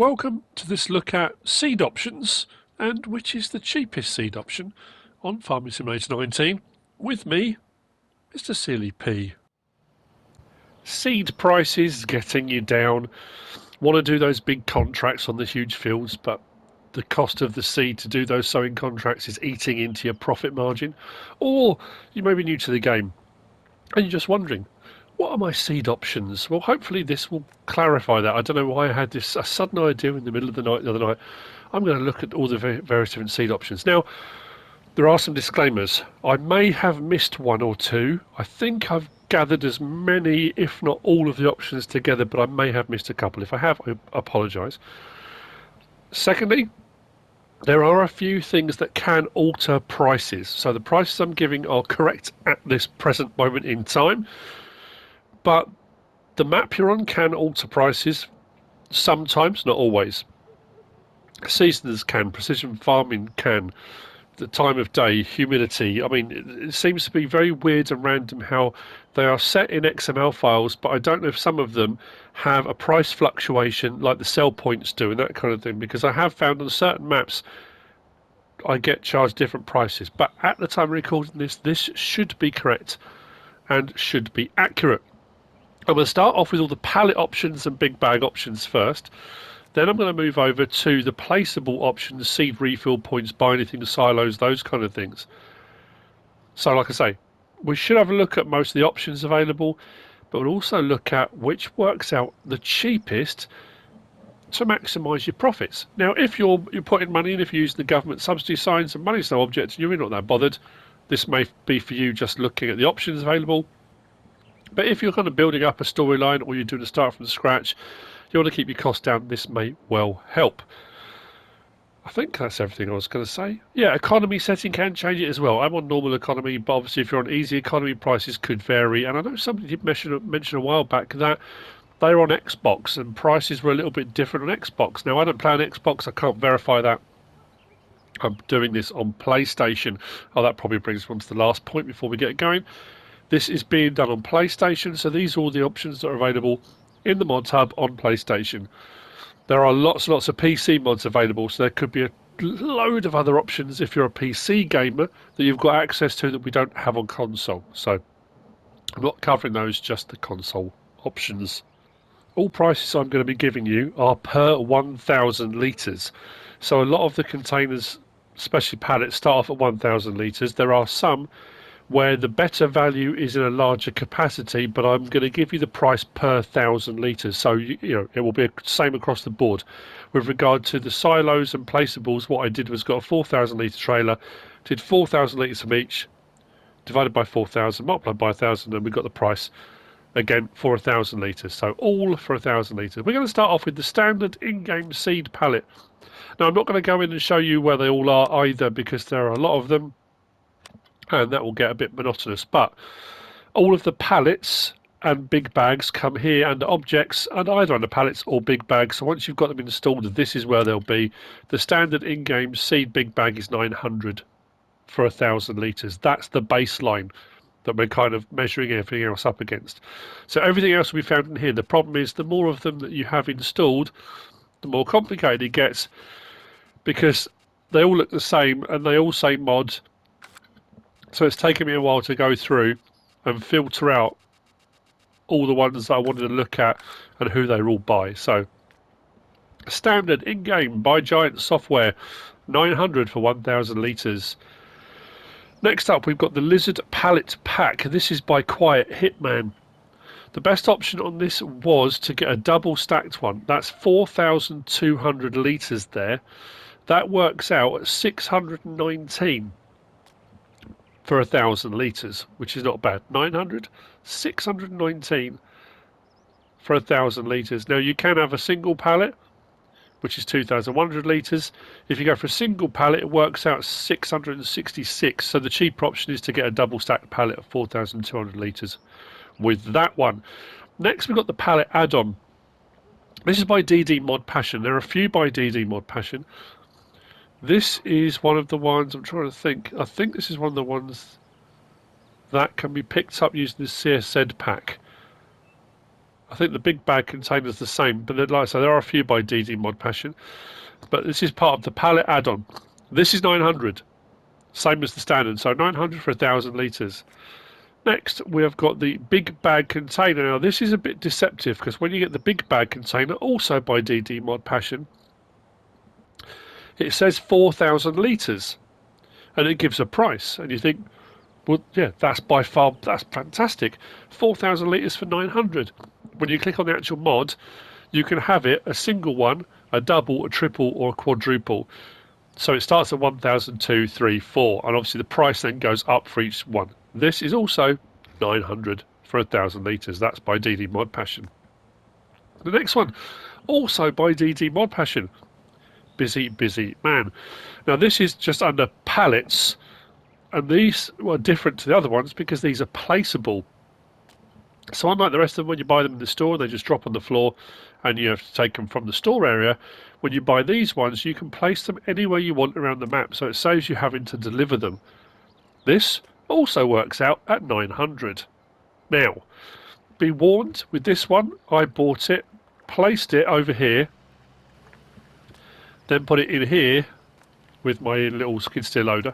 Welcome to this look at seed options and which is the cheapest seed option on Farming Simulator 19 with me, MrSealyp. Seed prices getting you down. Want to do those big contracts on the huge fields, but the cost of the seed to do those sowing contracts is eating into your profit margin. Or you may be new to the game and you're just wondering, what are my seed options? Well, hopefully this will clarify that. I don't know why I had this a sudden idea in the middle of the night the other night. I'm going to look at all the various different seed options. Now, there are some disclaimers. I may have missed one or two. I think I've gathered as many, if not all of the options together, but I may have missed a couple. If I have, I apologise. Secondly, there are a few things that can alter prices. So the prices I'm giving are correct at this present moment in time. But the map you're on can alter prices sometimes, not always. Seasons can, precision farming can, the time of day, humidity. I mean, it seems to be very weird and random how they are set in XML files, but I don't know if some of them have a price fluctuation like the sell points do and that kind of thing, because I have found on certain maps I get charged different prices. But at the time of recording this should be correct and should be accurate. I'm going to start off with all the pallet options and big bag options first. Then I'm going to move over to the placeable options, seed refill points, buy anything, silos, those kind of things. So like I say, we should have a look at most of the options available, but we'll also look at which works out the cheapest to maximise your profits. Now, if you're putting money in, if you're using the government subsidy signs and money's no object and you're not that bothered, this may be for you just looking at the options available. But if you're kind of building up a storyline or you're doing a start from scratch, you want to keep your costs down, this may well help. I think that's everything I was going to say. Yeah, economy setting can change it as well. I'm on normal economy, but obviously if you're on easy economy, prices could vary. And I know somebody did mention a while back that they're on Xbox and prices were a little bit different on Xbox. Now, I don't play on Xbox, I can't verify that. I'm doing this on PlayStation. Oh, that probably brings us on to the last point before we get going. This is being done on PlayStation, so these are all the options that are available in the mods hub on PlayStation. There are lots and lots of PC mods available, so there could be a load of other options if you're a PC gamer that you've got access to that we don't have on console. So I'm not covering those, just the console options. All prices I'm going to be giving you are per 1,000 litres. So a lot of the containers, especially pallets, start off at 1,000 litres. There are some where the better value is in a larger capacity, but I'm going to give you the price per 1,000 litres. So, you know, it will be the same across the board. With regard to the silos and placeables, what I did was got a 4,000 litre trailer, did 4,000 litres from each, divided by 4,000, multiplied by 1,000, and we got the price, again, for 1,000 litres. So all for 1,000 litres. We're going to start off with the standard in-game seed pallet. Now, I'm not going to go in and show you where they all are either, because there are a lot of them, and that will get a bit monotonous, but all of the pallets and big bags come here under objects and either under pallets or big bags. So once you've got them installed, this is where they'll be. The standard in-game seed big bag is 900 for 1,000 litres. That's the baseline that we're kind of measuring everything else up against. So everything else will be found in here. The problem is the more of them that you have installed, the more complicated it gets, because they all look the same and they all say mod. So it's taken me a while to go through and filter out all the ones that I wanted to look at and who they're all by. So standard in-game by Giant Software, 900 for 1,000 litres. Next up, we've got the Lizard Pallet Pack. This is by Quiethitman. The best option on this was to get a double stacked one. That's 4,200 litres there. That works out at 619 for 1,000 litres, which is not bad. 900, 619 for 1,000 litres. Now you can have a single pallet, which is 2,100 litres. If you go for a single pallet, it works out 666. So the cheaper option is to get a double stacked pallet of 4,200 litres with that one. Next, we've got the Pallet Add-On. This is by ModPassion. There are a few by ModPassion. This is one of the ones, I'm trying to think, I think this is one of the ones that can be picked up using the CSZ pack. I think the big bag container's the same, but like I say, there are a few by DD ModPassion. But this is part of the Pallet Add-On. This is 900, same as the standard, so 900 for 1,000 litres. Next, we have got the big bag container. Now, this is a bit deceptive because when you get the big bag container, also by DD ModPassion, it says 4,000 litres, and it gives a price, and you think, well, yeah, that's by far, that's fantastic. 4,000 litres for 900. When you click on the actual mod, you can have it a single one, a double, a triple, or a quadruple. So it starts at 1,000, 2, 3, 4, and obviously the price then goes up for each one. This is also 900 for 1,000 litres. That's by DD ModPassion. The next one, also by DD ModPassion. Busy man. Now this is just under pallets, and these are different to the other ones because these are placeable. So unlike the rest of them, when you buy them in the store, they just drop on the floor and you have to take them from the store area. When you buy these ones, you can place them anywhere you want around the map, so it saves you having to deliver them. This also works out at 900. Now, be warned, with this one, I bought it, placed it over here, then put it in here with my little skid steer loader,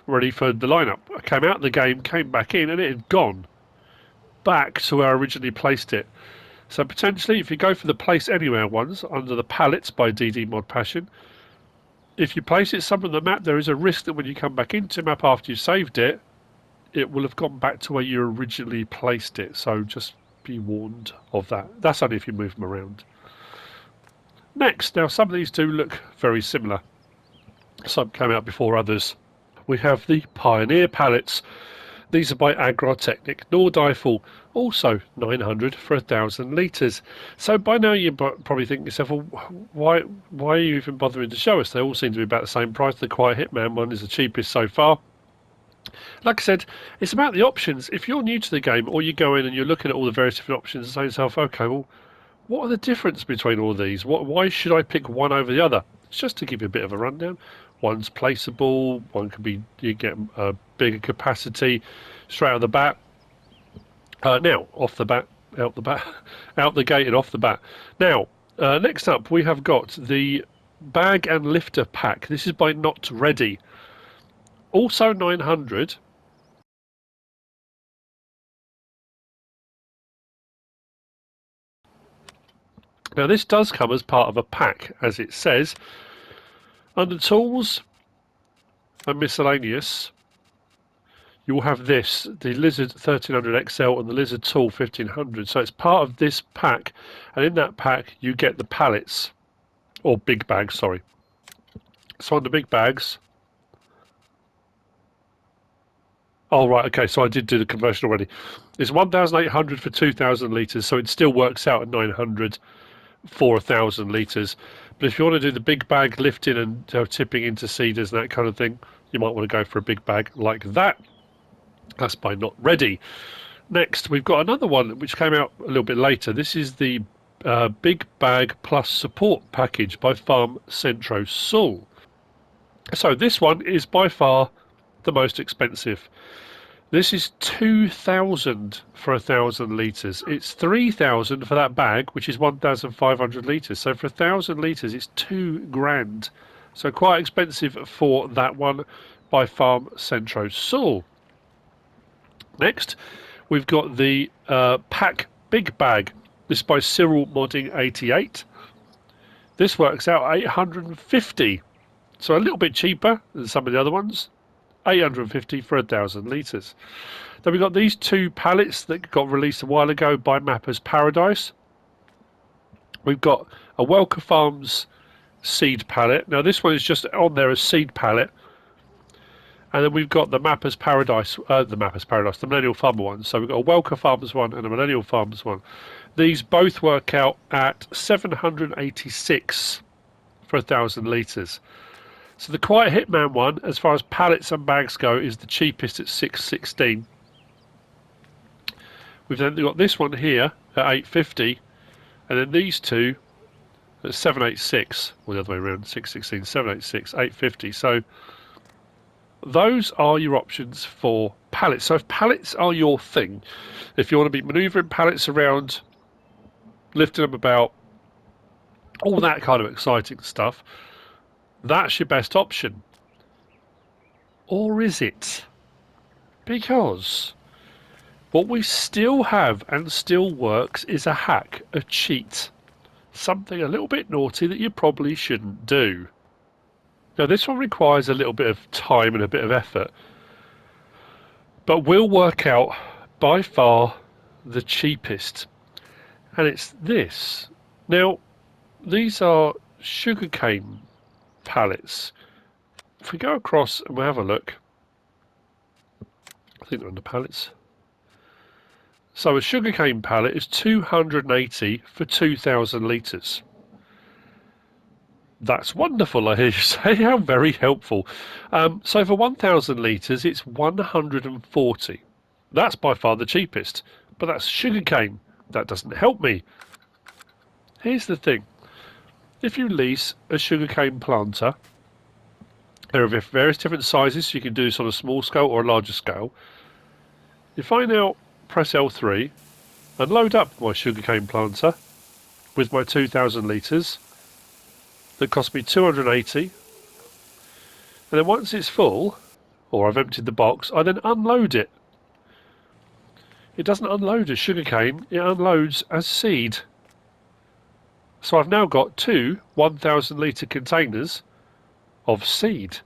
ready for the lineup. I came out of the game, came back in, and it had gone back to where I originally placed it. So potentially, if you go for the place anywhere ones under the pallets by DD ModPassion, if you place it somewhere on the map, there is a risk that when you come back into the map after you've saved it, it will have gone back to where you originally placed it. So just be warned of that. That's only if you move them around. Next, now some of these do look very similar. Some came out before others. We have the Pioneer pallets. These are by Agrartechnik, Nordeifel, also 900 for 1,000 litres. So by now you probably think to yourself, well, why are you even bothering to show us? They all seem to be about the same price. The Quiethitman one is the cheapest so far. Like I said, it's about the options. If you're new to the game, or you go in and you're looking at all the various different options and say to yourself, okay, well, what are the difference between all these? Why should I pick one over the other? It's just to give you a bit of a rundown. One's placeable, one can be, you get a bigger capacity straight out the bat. Now, off the bat, out the gate and off the bat. Now, next up we have got the bag and lifter pack. This is by Not Ready. Also 900. Now this does come as part of a pack, as it says. Under Tools and Miscellaneous, you will have this, the Lizard 1300 XL and the Lizard Tool 1500. So it's part of this pack, and in that pack you get the pallets, or big bags, sorry. So under big bags, oh right, okay, so I did do the conversion already. It's 1,800 for 2,000 litres, so it still works out at 900 for 1,000 litres. But if you want to do the big bag lifting and tipping into seeders and that kind of thing, you might want to go for a big bag like that. That's by Not Ready. Next, we've got another one which came out a little bit later. This is the Big Bag Plus Support Package by Farm Centro Sul. So this one is by far the most expensive. This is 2,000 for 1,000 litres. It's 3,000 for that bag, which is 1,500 litres. So for 1,000 litres, it's £2,000. So quite expensive for that one by Farm Centro Sul. Next, we've got the Pack Big Bag. This is by Cyril Modding 88. This works out 850. So a little bit cheaper than some of the other ones. 850 for 1,000 litres. Then we've got these two pallets that got released a while ago by Mapper's Paradise. We've got a Welker Farms seed pallet. Now this one is just on there as seed pallet. And then we've got the Mapper's Paradise, the Millennial Farmer one. So we've got a Welker Farmers one and a Millennial Farmers one. These both work out at 786 for 1,000 litres. So the Quiethitman one, as far as pallets and bags go, is the cheapest at 616. We've then got this one here at 850, and then these two at 786, or the other way around, 616, 786, 850. So those are your options for pallets. So if pallets are your thing, if you want to be manoeuvring pallets around lifting them about, all that kind of exciting stuff, that's your best option. Or is it? Because what we still have and still works is a hack, a cheat. Something a little bit naughty that you probably shouldn't do. Now this one requires a little bit of time and a bit of effort, but will work out by far the cheapest. And it's this. Now, these are sugarcane pallets. If we go across and we have a look, I think they're under pallets. So a sugarcane pallet is 280 for 2,000 litres. That's wonderful, I hear you say. How very helpful. So for 1,000 litres, it's 140. That's by far the cheapest. But that's sugarcane. That doesn't help me. Here's the thing. If you lease a sugarcane planter, there are various different sizes, so you can do this on a small scale or a larger scale. If I now press L3 and load up my sugarcane planter with my 2,000 litres, that cost me 280, and then once it's full, or I've emptied the box, I then unload it. It doesn't unload as sugarcane, it unloads as seed. So I've now got two 1,000 litre containers of seed.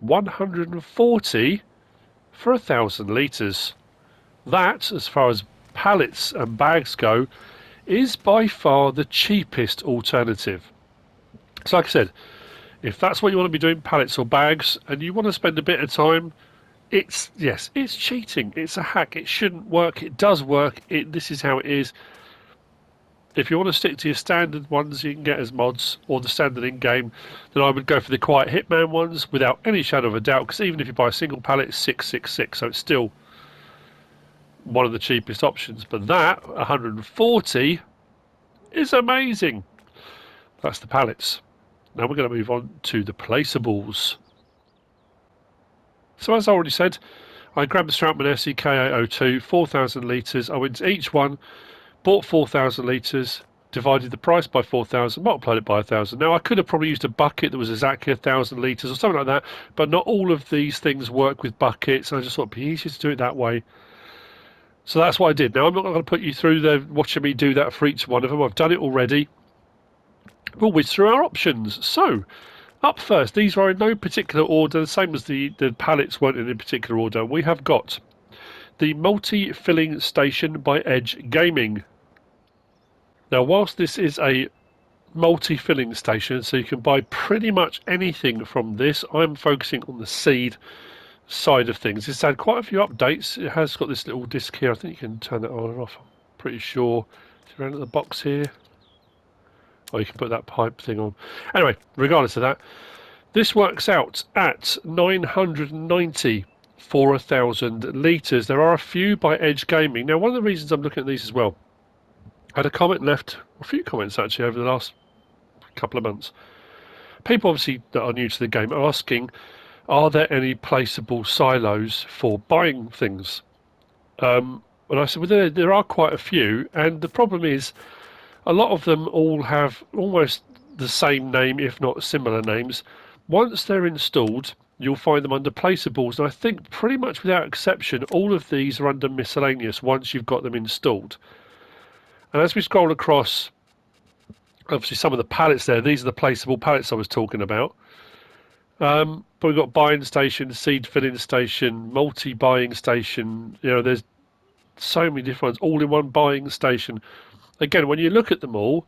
140 for 1,000 litres. That, as far as pallets and bags go, is by far the cheapest alternative. So like I said, if that's what you want to be doing, pallets or bags, and you want to spend a bit of time, it's cheating. It's a hack. It shouldn't work. It does work. This is how it is. If you want to stick to your standard ones you can get as mods, or the standard in-game, then I would go for the Quiethitman ones without any shadow of a doubt, because even if you buy a single pallet, it's 666, so it's still one of the cheapest options. But that, 140, is amazing. That's the pallets. Now we're going to move on to the placeables. So as I already said, I grabbed the Strautmann SE K802, 4,000 litres. I went to each one, bought 4,000 litres, divided the price by 4,000, multiplied it by 1,000. Now I could have probably used a bucket that was exactly 1,000 litres or something like that, but not all of these things work with buckets, and I just thought it'd be easier to do it that way. So that's what I did. Now I'm not going to put you through there watching me do that for each one of them. I've done it already. We'll whiz through our options. So up first, these are in no particular order, the same as the pallets weren't in a particular order. We have got the multi-filling station by Edge Gaming. Now whilst this is a multi-filling station, so you can buy pretty much anything from this, I'm focusing on the seed side of things. It's had quite a few updates. It has got this little disc here. I think you can turn that on and off. I'm pretty sure. It's around at the box here. Or you can put that pipe thing on. Anyway, regardless of that, this works out at 990 for 1,000 litres. There are a few by Edge Gaming. Now, one of the reasons I'm looking at these as well, I had a comment left, a few comments actually over the last couple of months. People obviously that are new to the game are asking, are there any placeable silos for buying things? And I said, well, there are quite a few, and the problem is, a lot of them all have almost the same name, if not similar names. Once they're installed, you'll find them under Placeables, and I think pretty much without exception, all of these are under miscellaneous once you've got them installed. And as we scroll across, obviously some of the pallets there, these are the placeable pallets I was talking about. But we've got buying station, seed filling station, multi-buying station. You know, there's so many different ones, all-in-one buying station. Again, when you look at them all,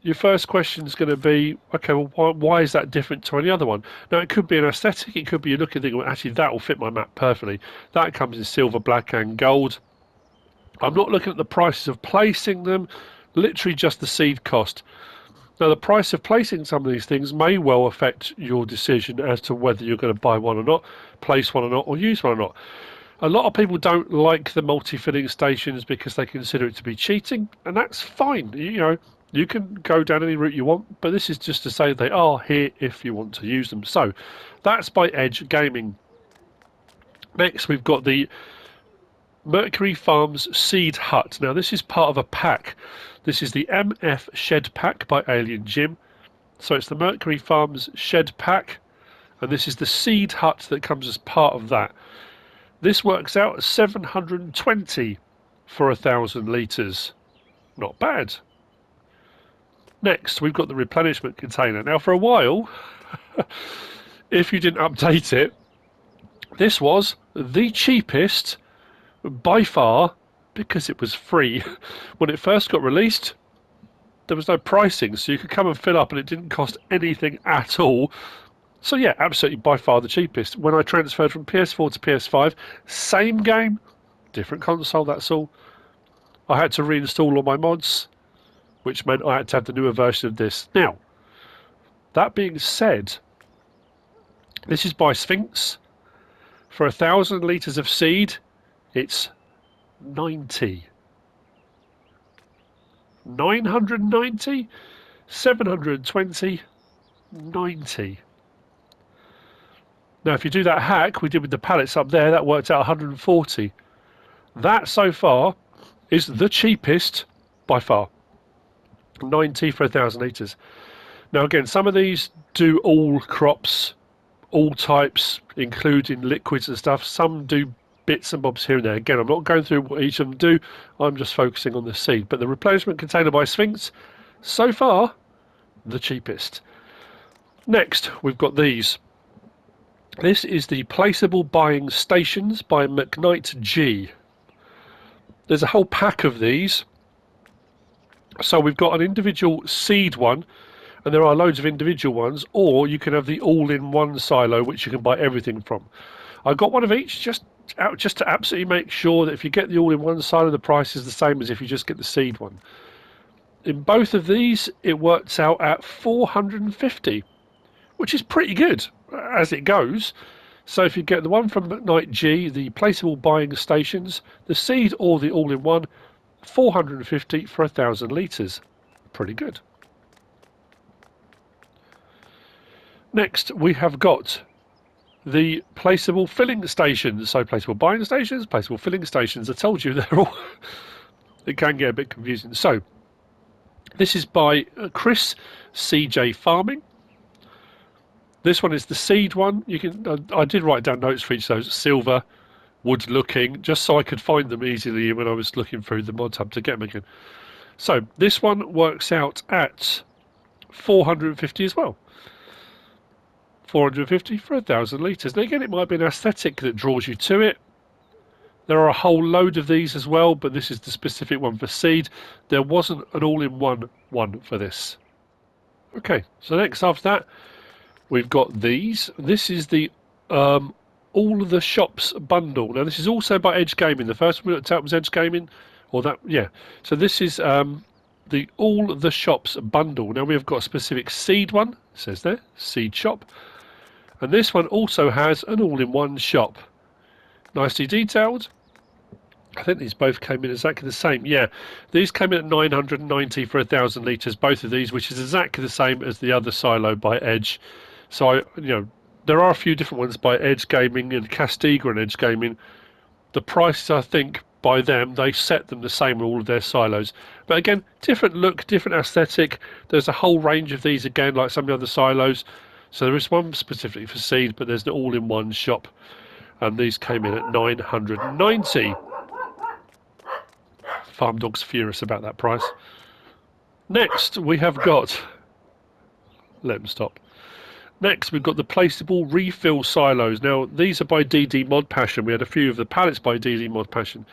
your first question is going to be, okay, well, why is that different to any other one? Now, it could be an aesthetic. It could be you look and think, well, actually, that will fit my map perfectly. That comes in silver, black, and gold. I'm not looking at the prices of placing them, literally just the seed cost. Now, the price of placing some of these things may well affect your decision as to whether you're going to buy one or not, place one or not, or use one or not. A lot of people don't like the multi-filling stations because they consider it to be cheating, and that's fine. You know, you can go down any route you want, but this is just to say they are here if you want to use them. So that's by Edge Gaming. Next, we've got the Mercury Farms Seed Hut. Now this is part of a pack. This is the MF Shed Pack by Alien Jim. So it's the Mercury Farms Shed Pack, and this is the Seed Hut that comes as part of that. This works out at 720 for 1,000 litres. Not bad. Next, we've got the Replenishment Container. Now for a while, if you didn't update it, this was the cheapest by far, because it was free. When it first got released, there was no pricing, so you could come and fill up and it didn't cost anything at all. So yeah, absolutely by far the cheapest. When I transferred from PS4 to PS5, same game, different console, that's all. I had to reinstall all my mods, which meant I had to have the newer version of this. Now, that being said, this is by Sphinx. For 1,000 litres of seed, it's 90. 990, 720, 90. Now if you do that hack we did with the pallets up there, that worked out 140. That so far is the cheapest by far. 90 for 1,000 litres. Now again, some of these do all crops, all types, including liquids and stuff. Some do bits and bobs here and there. Again, I'm not going through what each of them do, I'm just focusing on the seed. But the Replenishment Container by Sphinx, so far, the cheapest. Next, we've got these. This is the Placeable Buying Stations by McKnightG. There's a whole pack of these. So we've got an individual seed one, and there are loads of individual ones, or you can have the all-in-one silo, which you can buy everything from. I got one of each just to absolutely make sure that if you get the all-in-one silo, the price is the same as if you just get the seed one. In both of these, it works out at 450, which is pretty good as it goes. So if you get the one from McKnightG, the Placeable Buying Stations, the seed or the all-in-one, 450 for 1,000 litres. Pretty good. Next, we have got the Placeable Filling Stations. So Placeable Buying Stations, Placeable Filling Stations. I told you they're all... it can get a bit confusing. So, this is by Chris, CJFarming. This one is the seed one. You can. I did write down notes for each of those. Silver, wood looking, just so I could find them easily when I was looking through the mod hub to get them again. So this one works out at 450 as well. 450 for 1,000 litres. Now again, it might be an aesthetic that draws you to it. There are a whole load of these as well, but this is the specific one for seed. There wasn't an all-in-one one for this. Okay, so next after that, we've got these. This is the All the Shops bundle. Now this is also by Edge Gaming. The first one we looked at was Edge Gaming, or that, yeah. So this is the All the Shops bundle. Now we've got a specific seed one, it says there, seed shop. And this one also has an all-in-one shop. Nicely detailed. I think these both came in exactly the same. Yeah, these came in at 990 for 1,000 litres, both of these, which is exactly the same as the other silo by Edge. So, there are a few different ones by Edge Gaming and Castiga and Edge Gaming. The prices, I think, by them, they set them the same with all of their silos. But again, different look, different aesthetic. There's a whole range of these again, like some of the other silos. So there is one specifically for seed, but there's the all-in-one shop. And these came in at 990. Farm Dog's furious about that price. Next, we have got... Let him stop. Next, we've got the Placeable Refill Silos. Now, these are by DD ModPassion. We had a few of the pallets by DD ModPassion.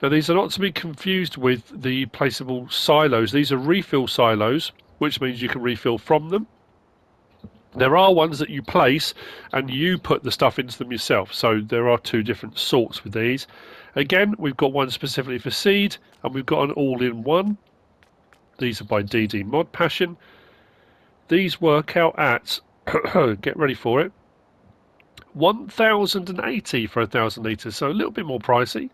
Now, these are not to be confused with the Placeable Silos. These are refill silos, which means you can refill from them. There are ones that you place and you put the stuff into them yourself. So there are two different sorts with these. Again, we've got one specifically for seed and we've got an all-in-one. These are by DD ModPassion. These work out at, get ready for it, 1,080 for 1,000 litres. So a little bit more pricey,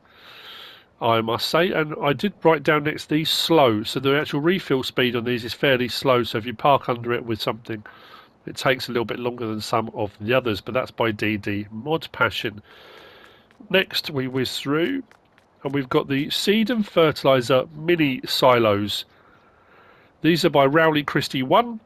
I must say. And I did write down next to these slow. So the actual refill speed on these is fairly slow. So if you park under it with something, it takes a little bit longer than some of the others, but that's by DD ModPassion. Next, we whiz through. and we've got the seed and fertilizer mini silos. These are by Rowley Christie 1.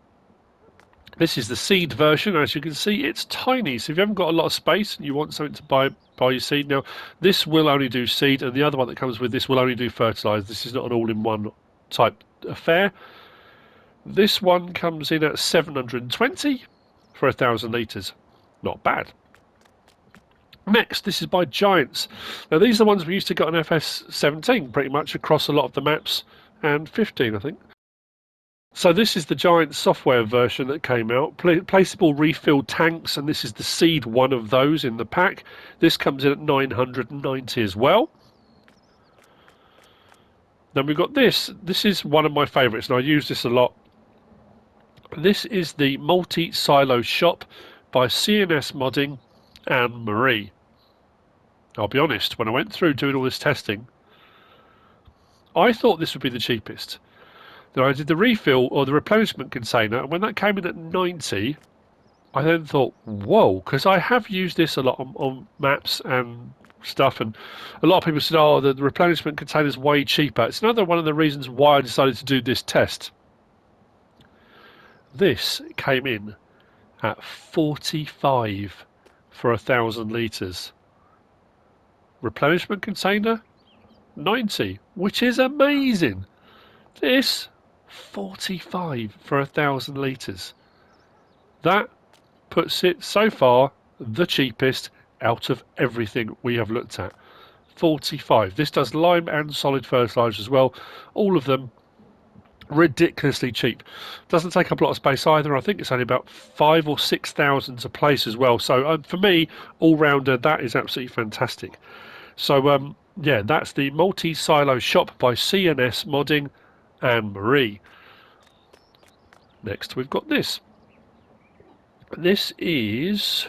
This is the seed version. As you can see, it's tiny, so if you haven't got a lot of space and you want something to buy your seed, now this will only do seed, and the other one that comes with this will only do fertilizer. This is not an all-in-one type affair. This one comes in at 720 for 1,000 litres. Not bad. Next, this is by Giants. Now these are the ones we used to get on FS19 pretty much across a lot of the maps, and 15 I think. So this is the Giant software version that came out. Placeable refill tanks, and this is the seed one of those in the pack. This comes in at 990 as well. Then we've got this. This is one of my favourites, and I use this a lot. This is the multi-silo shop by CNS Modding, I'll be honest, when I went through doing all this testing, I thought this would be the cheapest. Then I did the refill or the replenishment container, and when that came in at 90, I then thought, whoa, because I have used this a lot on maps and stuff, and a lot of people said, oh, the replenishment container is way cheaper. It's another one of the reasons why I decided to do this test. This came in at 45 for 1,000 litres. Replenishment container, 90, which is amazing. This, 45 for 1,000 litres. That puts it so far the cheapest out of everything we have looked at. 45. This does lime and solid fertilizer as well. All of them ridiculously cheap. Doesn't take up a lot of space either. I think it's only about 5,000 or 6,000 to place as well. So for me, all rounder, that is absolutely fantastic. So yeah, that's the multi-silo shop by CNS Modding AnnMarie. Next we've got this. This is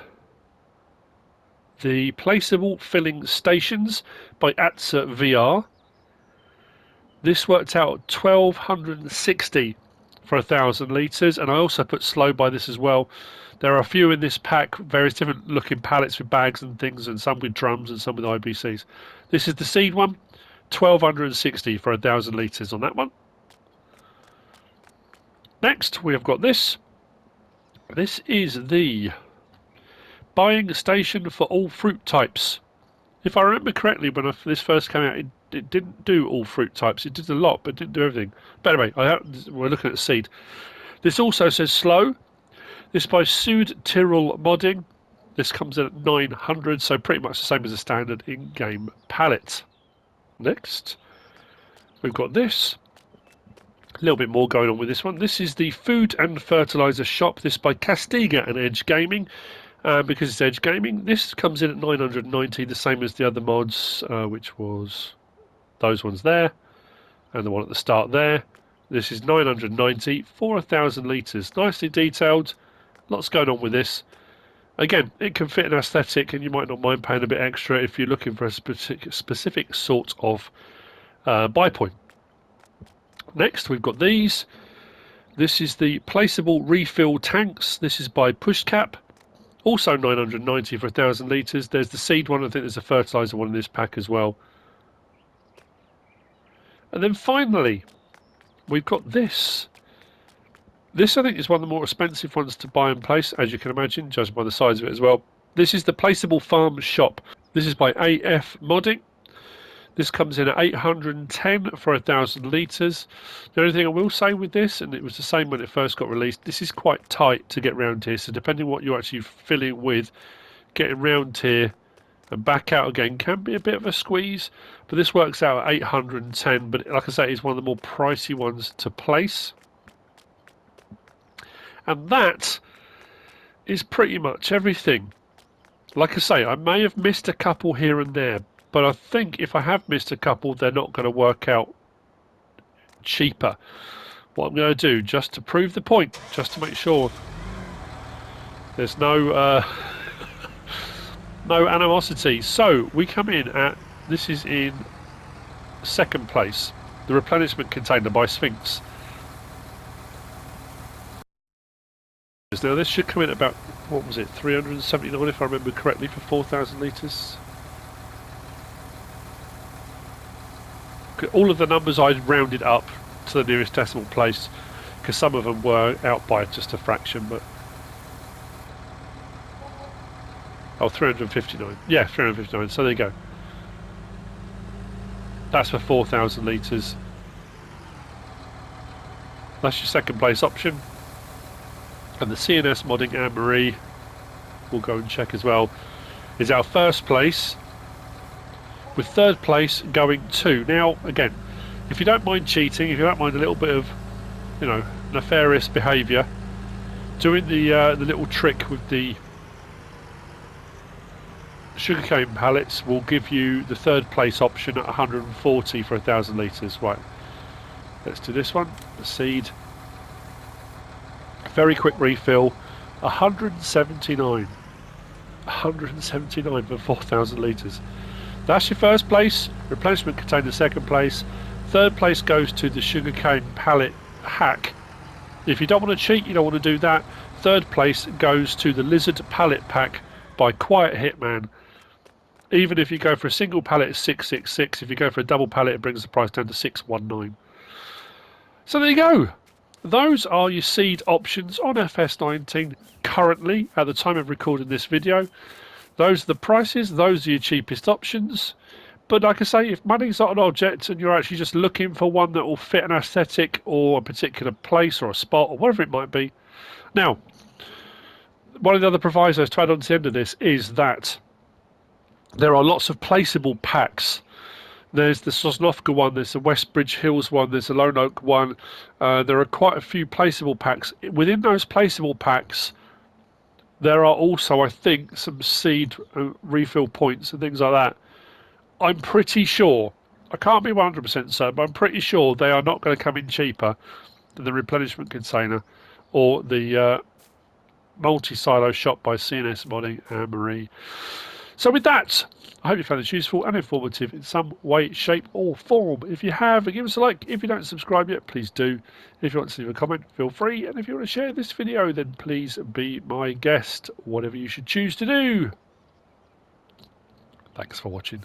the Placeable filling stations by AtzeVR. This worked out 1,260 for 1,000 litres, and I also put slow by this as well. There are a few in this pack, various different looking pallets with bags and things, and some with drums and some with IBCs. This is the seed one, 1,260 for 1,000 litres on that one. Next we have got this. This is the buying station for all fruit types. If I remember correctly, when this first came out, it didn't do all fruit types. It did a lot, but it didn't do everything. But anyway, we're looking at the seed. This also says slow. This by Suedtirol Modding. This comes in at 900, so pretty much the same as a standard in-game pallet. Next, we've got this. A little bit more going on with this one. This is the Food and Fertilizer Shop. This by Castiga and Edge Gaming. Because it's Edge Gaming, this comes in at 990, the same as the other mods, which was those ones there, and the one at the start there. This is 990 for 1,000 litres. Nicely detailed, lots going on with this. Again, it can fit an aesthetic, and you might not mind paying a bit extra if you're looking for a specific sort of buy point. Next, we've got these. This is the Placeable refill tanks. This is by Puszkap. Also 990 for 1,000 litres. There's the seed one. I think there's a fertilizer one in this pack as well. And then finally, we've got this. This, I think, is one of the more expensive ones to buy and place, as you can imagine, judging by the size of it as well. This is the Placeable Farm Shop. This is by AFModding. This comes in at 810 for 1,000 litres. The only thing I will say with this, and it was the same when it first got released, this is quite tight to get round here. So depending on what you're actually filling with, getting round here and back out again can be a bit of a squeeze. But this works out at 810. But like I say, it's one of the more pricey ones to place. And that is pretty much everything. Like I say, I may have missed a couple here and there, but I think if I have missed a couple, they're not going to work out cheaper. What I'm going to do, just to prove the point, just to make sure there's no no animosity. So we come in at, this is in second place, the Replenishment Container by Sphinx. Now this should come in at about, what was it, 379 if I remember correctly, for 4,000 litres. All of the numbers I rounded up to the nearest decimal place, because some of them were out by just a fraction, but... Oh, 359. Yeah, 359. So there you go. That's for 4,000 litres. That's your second place option. And the CNS modding AnnMarie, we'll go and check as well, is our first place, with third place going to. Now, again, if you don't mind cheating, if you don't mind a little bit of, you know, nefarious behaviour, doing the little trick with the sugarcane pallets will give you the third place option at 140 for 1,000 litres. Right, let's do this one. The seed, very quick refill, 179 for 4,000 litres. That's your first place. Replenishment container second place. Third place goes to the sugarcane pallet hack. If you don't want to cheat, you don't want to do that, third place goes to the lizard pallet pack by Quiethitman. Even if you go for a single pallet, it's 666. If you go for a double pallet, it brings the price down to 619. So there you go. Those are your seed options on FS19 currently at the time of recording this video. Those are the prices. Those are your cheapest options. But like I say, if money's not an object and you're actually just looking for one that will fit an aesthetic or a particular place or a spot or whatever it might be. Now, one of the other provisos to add on to the end of this is that there are lots of placeable packs. There's the Sosnovka one, there's the Westbridge Hills one, there's the Lone Oak one. There are quite a few placeable packs. Within those placeable packs, there are also, I think, some seed refill points and things like that. I'm pretty sure, I can't be 100% certain, but I'm pretty sure they are not going to come in cheaper than the replenishment container or the multi-silo shop by CNS modding AnnMarie. So with that, I hope you found this useful and informative in some way, shape or form. If you have, give us a like. If you don't subscribe yet, please do. If you want to leave a comment, feel free. And if you want to share this video, then please be my guest, whatever you should choose to do. Thanks for watching.